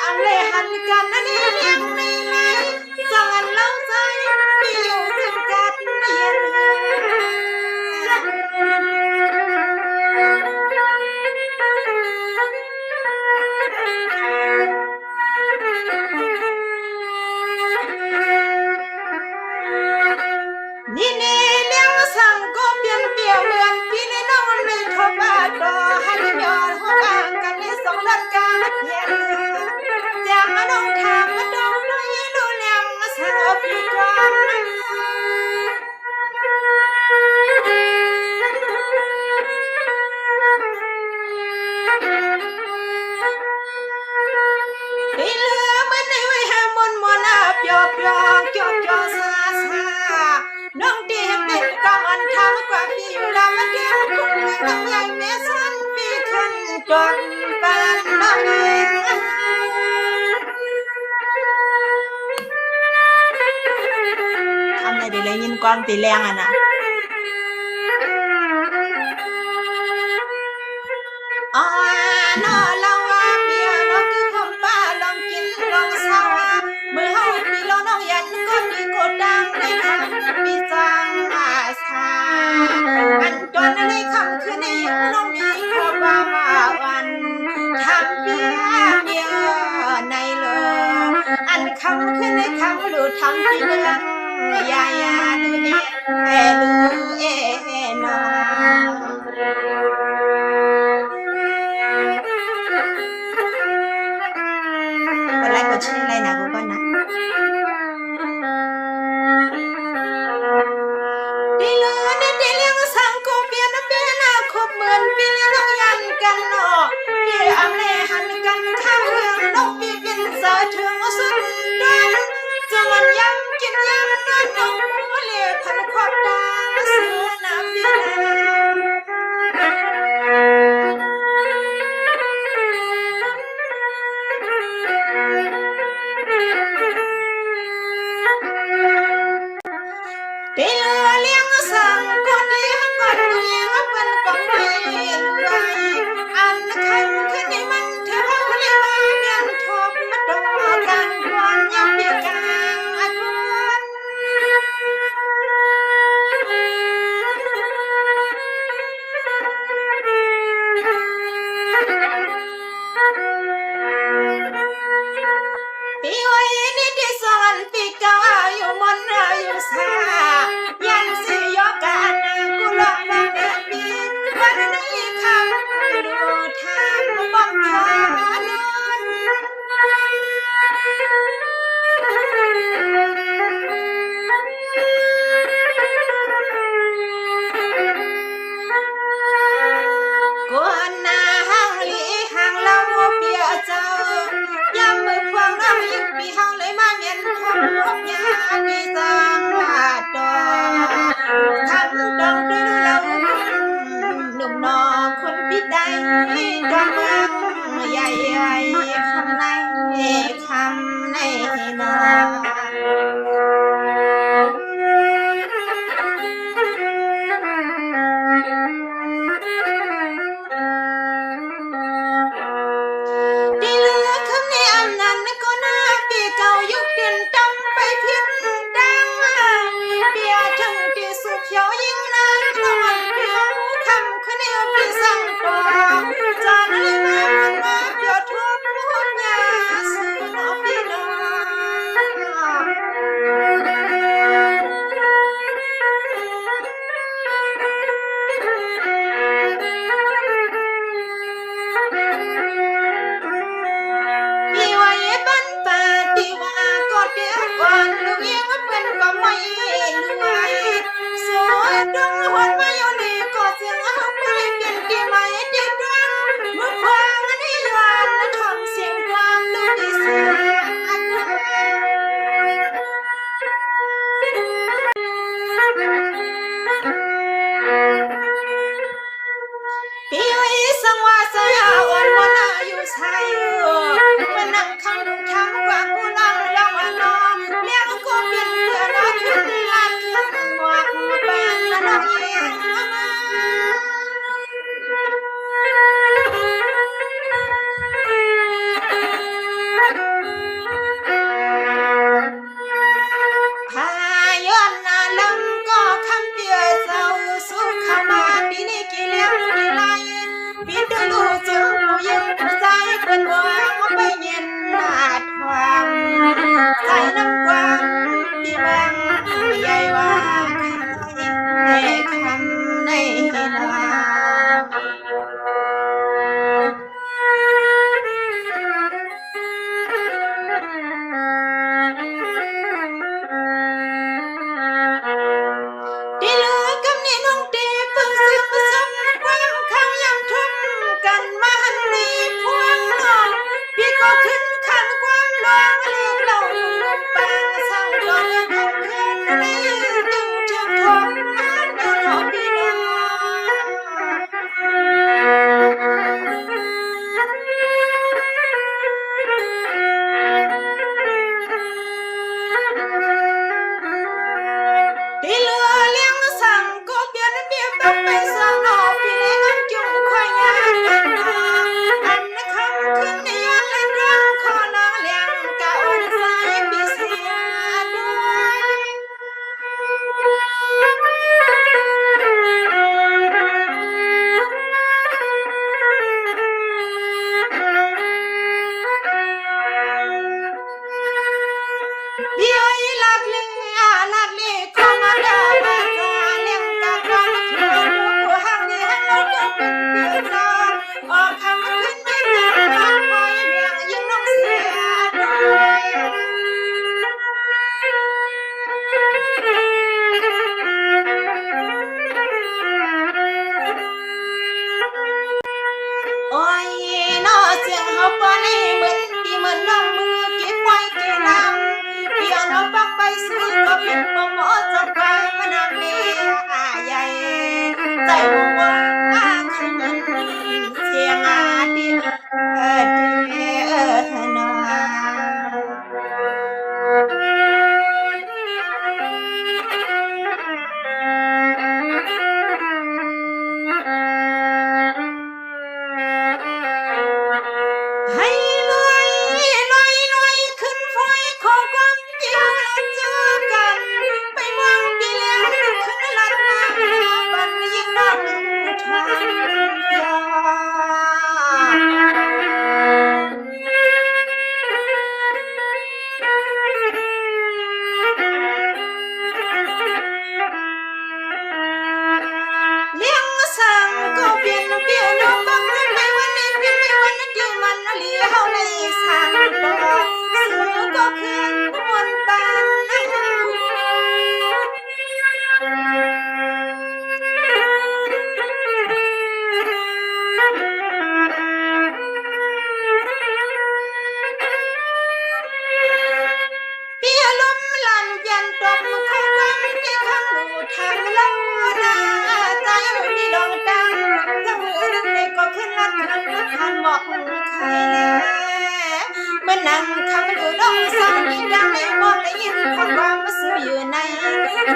âm lệ hẳn cả nó đi em này này chẳng ăn lâu dài đi yêu tình cát yênนี่นี่เลี้ยงสั่งก็เปลี่ยนเปลี่ยนเหมือนพี่ในน้องในทบาดอหันยอดหัวกันในสองลัดการเพียนจากมาน้องทางมาดองน้อยดูแลงสารพิจารนี่เลือมันในไว้ให้มนมนาเปียวเปียวเกี่ยวเกี่ยวซาซาน้องดีเป็นกำอันทำกว่าพี่อยู่ลำเดียวคุณไม่ต้องใหญ่แม่สันพี่ขึ้นจนปานน้องเองทำได้ดีเลยยินความตีแรงอ่ะนะอ๋อนอเราว่าเปียเราคือคำป้าลองกินลองเศร้าเมื่อเฮาปีเราน้องยันก็ดีกดดังในทางปีจังอาสาอันจนในคำคืนนี้น้องมีขอบาวันทำเพียเดียวในเลยอันคำคืนในคำหลุดทำที่เรื่องยายาดูเนี่ยดูนออะไรก็ชื่ออะไรนะกูก่อนนะดีเลยดีเลี้ยงสังกูเปียนเปียนาคบเหมือนปีเลี้ยงน้องยันกันเนาะปีอำเลหันกันข้างเรื่องน้องปีเป็นเสือถึงสุดดันจะมันย้ำกินย้ำนอนน้องเลี้ยพันขวบตาเสือน้ำปีเดี๋ยวเลี้ยงสั่งคนเลี้ยงก็เลี้ยงเป็นกองไม่รวยอันคำคืนนี้มันเธอเขาเรียกว่าเงินทบมาดูกันวันยังเบียกลางอันวันปีวัยนี้ที่สอนปีเก่าอยู่มนอยู่สายันสิยกกันกูลองมองเดินปีวันนี้คำดูทางบ้องทานนกวนหน้าห้างลีห้างเราเปียเจ้ายามมือพวงน้ำยิ่งปีห้างเลยมาเมียนทองพบยาดีจังว่าดอกทำดองดูเราหนุ่มนอคนพิได้ดองเมืองใหญ่ใหญ่คำในนอดีเหลือคำในอันนั้นก็น่าปีเก่ายุคเปลี่ยนจำไปพิษดังเปียถึงที่สุขเขียวยิ่งนานตะวันเปียวคำคืนนี้ปีสั่งตัวจานเลยมาเปียวทุบหัวยาสื่อน้องพี่น้องพี่ว่าเย็บบันปาที่ว่าก็เดียวก่อนลูกยังว่าเป็นก็ไม่รวยสวยดงหัวมาอยู่นี่ก็เสียงเอาไปเป็นกี่ไม่ดีดวงเมื่อควางนี่ยวนทำเสียงความดูดีเสียปีวิสังวาสยาอ่อนวันอายุใช่มันนั่งข้างทำกว่ากูลังลองอันนอเลี้ยงก็เปลี่ยนเพื่อรักขึ้นลัดขึ้นหมวกเป็นละน้องเอง Thank you. ปีดูดูเจ้าผู้ยิงใจเป็นวางไปเย็นหน้าทางใจน้ำกว้างที่บางใหญ่ว่าในคำในลา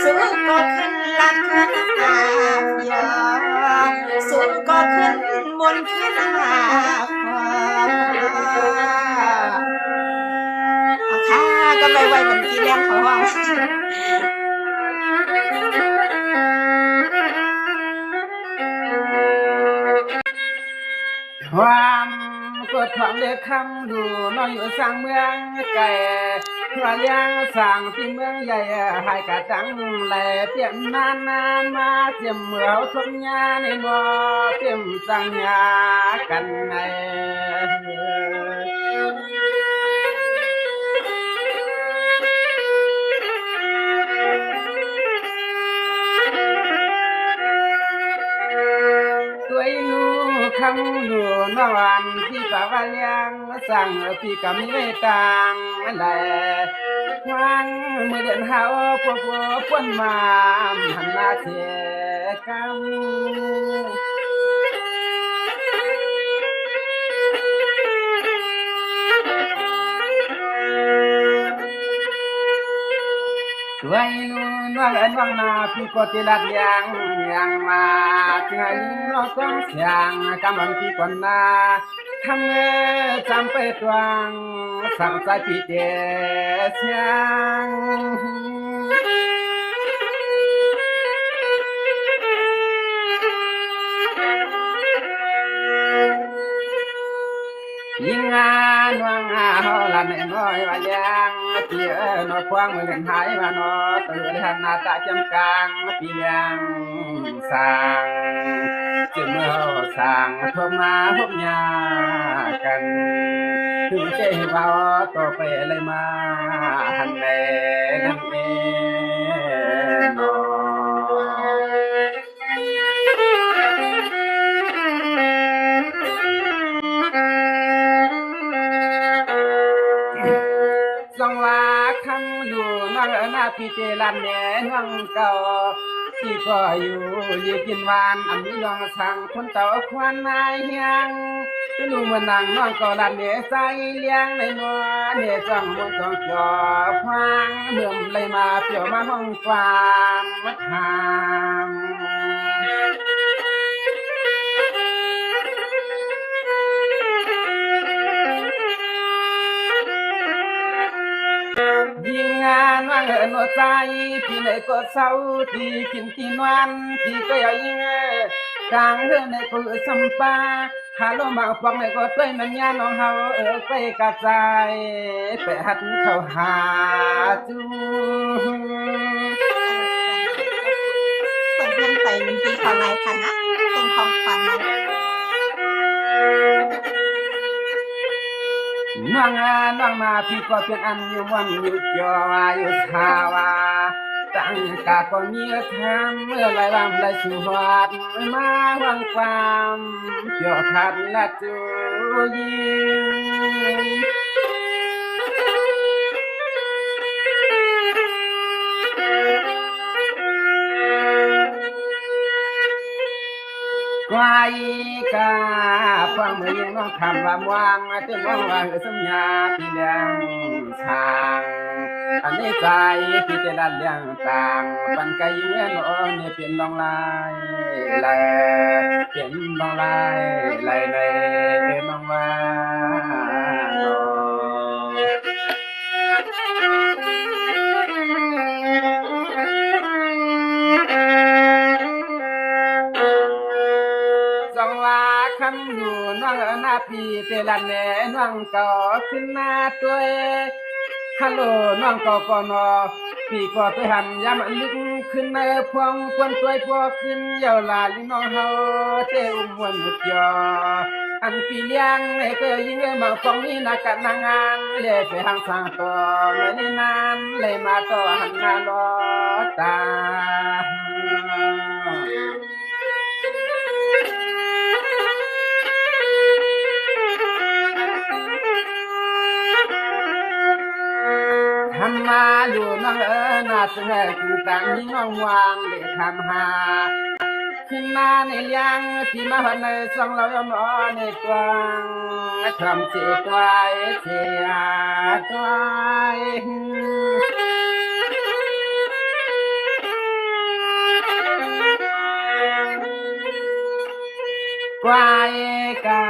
สูงก็ขึ้นลัดขึ้นหาบยอสูงก็ขึ้นบนขึ้นหาเอาค่ะก็ไปไว้บนที่แรงเขาว่าความกดความเด็กคำดูน้อยอยู่สร้างเมืองไก่ทั่วเลี้ยงสร้างที่เมืองใหญ่ให้กะจังแหล่เตรียมนานมาเตรียมเหมือทนยาในบ่อเตรียมสังยากันในคำดูนวันที่ปาวาเลียงสั่งพี่กำไม่ต่างแหล่วางมือเดินหาพวกปวนมาหันหน้าเทกำด้วยนู่นว่าน้องนาพี่ก็จะรักยังมาถึงน้องต้องเสียงกำลังพี่ก่อนนาทำจำไปตวงสั่งใจพี่เจเสียงด ยิงงานวางเฮาละน้อยว่ายังเปียนอควางมือเล่นหายมานอตื่นหันหน้าตาจำกลางปีเลี้ยงสร้างจึงเมื่อสร้างทบมาพบยากันถึงเจ้าว่าต่อไปเลยมาหันแลนั่นเองนอ สองว่าคำดูนังนาพี่เจรันแหน่นังเก่าที่ก็อยู่ยีกินหวานอันนี้ลองสั่งคนเต่าควันนายยังดูเมื่อนางน้องก็รันเนใส่เลี้ยงในนัวเนจังมันต้องจอพังเมื่อมเลยมาเปี่ยวมาห้องความวัดหาม ยิงงานว่างเหินหัวใจพี่ไหนก็เศร้าที่กินที่นวันพี่ก็อยากยิงกลางเรื่องในก็สัมปาหาลมบางฟังในก็ต้วยมันยาน้องเฮาไปกระจายไปหัดเข้าหาจู ส่งเพื่อนไปมันปีของไรคะนะเป็นของขวัญนะ น้องน้องมาพี่ก็เป็นอันอยู่วันอยู่จออยู่ทาวาตั้งกาก็มีทำเมื่อไรบ้างได้สู่วัดมาหวังความเกี่ยวขัดละจูยิงไว้กาฟังเมื่อยังน้องคำว่าวางมาตึงว่างวางสัญญาพี่เลี้ยงทางอันนี้ใจพี่จะดันเลี้ยงต่างปันไกยิงเงินอ่อนเนี่ยเป็นลองลายลายเป็นลองลายลายในน้องว่าคำอยู่น้องหน้าพี่เตลันแหน่น้องก็ขึ้นหน้าตัวฮัลโหลน้องก็ก่อนอพี่ก็ไปหันยามลึกขึ้นในพวงควนตัวพวขึ้นเยาวลาลิน้องเฮาเตอุ้มวนหุดยออันพี่เลี้ยงในก็ยิงมาฟองนี้นักการนางงานเลยไปหังสร้างตัวไม่ได้นานเลยมาต่อหันหน้าลอตาทำมาอยู่น้องนาเสือคือต่างยิ่งน้องวางเด็กทำหาขึ้นมาในเลี้ยงที่มาหันในสองเราย้อนในกวางทำเสียตัวเสียตัวกวายกา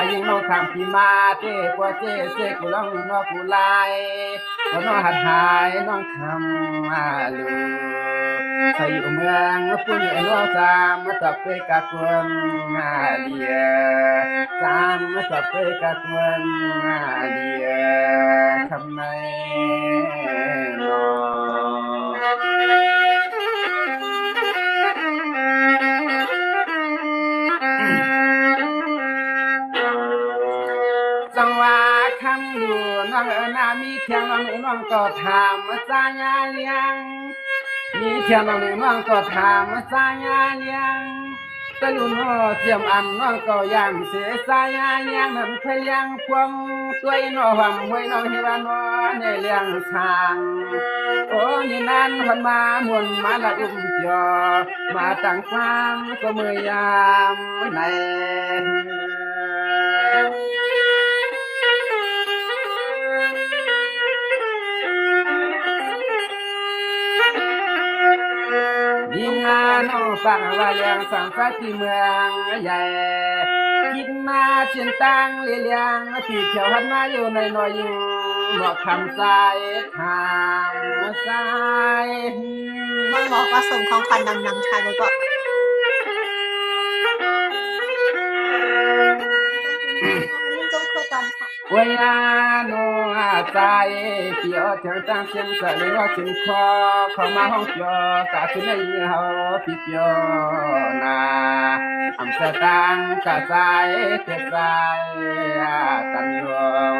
ยิ่งน้องทำที่มาเจ้กว่าเจ้เจ้กูร้องน้องกูไล่แล้วน้องหัดหายน้องทำมาลูใส่อยู่เมืองปุ่นน้องจามมาจับไปกักวนมาเดียจามมาจับไปกักวนมาเดียทำไมน้จังว่าคำอยู่น้องนามีเพียงน้องก็ถามสายาเลี้ยงมีเพียงน้องก็ถามสายาเลี้ยงตะลุนเจียมอันน้องก็ยังเสียสายาเลี้ยงนั้นพยังควงตัวน้องหำไว้น้องเฮวานอในเลี้ยงทางโอ้นี่นั่นคนมามุนมาละอุ้มจอมาตั้งความก็มือยามในยิงงานน้องฟังว่าเลี้ยงสังกัดที่เมืองใหญ่คิดมาเชียนตังเลี้ยงพี่เขียวหันมาอยู่ในน้อยอยู่หมอกคำใจทางใจ น้องบอกว่าส่งของขวัญดังๆชายเลยก็จงคุยกันค่ะ วยาโนอาใจเกี่ยวจังจังเสียงสะเลยว่าชิมคอเข้ามาห้องเกี่ยวกะขึ้นในเฮาพี่เกี่ยวนาอำสตังกะใจเตใจกันยวง